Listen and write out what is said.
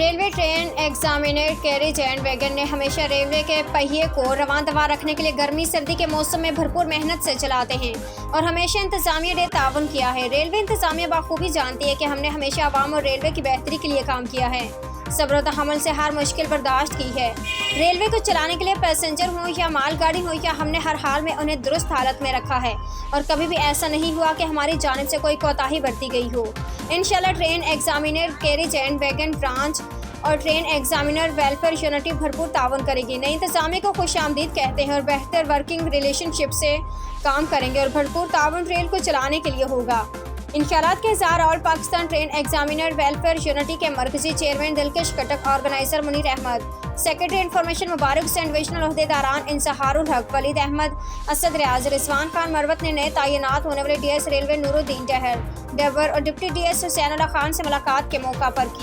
Railway train examiner carriage and wagon ने हमेशा railway के पहिए को रवां दवा रखने के लिए गर्मी सर्दी के मौसम में भरपूर मेहनत से चलाते हैं और हमेशा इंतजामिया ने ताउन किया है। रेलवे इंतजामिया बाखूबी जानती है कि हमने हमेशा आवाम और रेलवे की बेहतरी के लिए काम किया है, सब्र और तहम्मुल से हर मुश्किल बर्दाश्त की है। रेलवे को चलाने के लिए पैसेंजर हो या मालगाड़ी हो या हमने हर हाल में उन्हें दुरुस्त हालत में रखा है और कभी भी ऐसा नहीं हुआ कि हमारी जानिब से कोई कोताही बरती गई हो। इंशाल्लाह train examiner carriage and wagon branch और ट्रेन एग्जामिनर वेलफेयर यूनिटी भरपूर ताउन करेगी। नई इंतजामिया को खुशामदीद कहते हैं और बेहतर वर्किंग रिलेशनशिप से काम करेंगे और भरपूर ताउन रेल को चलाने के लिए होगा। इन ख्यालात के इज़हार all Pakistan train examiner welfare unity के मरकजी chairman Dilkash Katak, organiser Munir Ahmed, secretary information Mubarak Hussain, divisional ओहदेदारान इंसहारुल हक, वलीद अहमद, असद रियाज, रिजवान खान मरवत ने नए तैनात होने वाले डीएस रेलवे नूरुद्दीन टहर, डेवर और डिप्टी डीएस हुसैन अल्लाह खान से मुलाकात के मौका पर किया।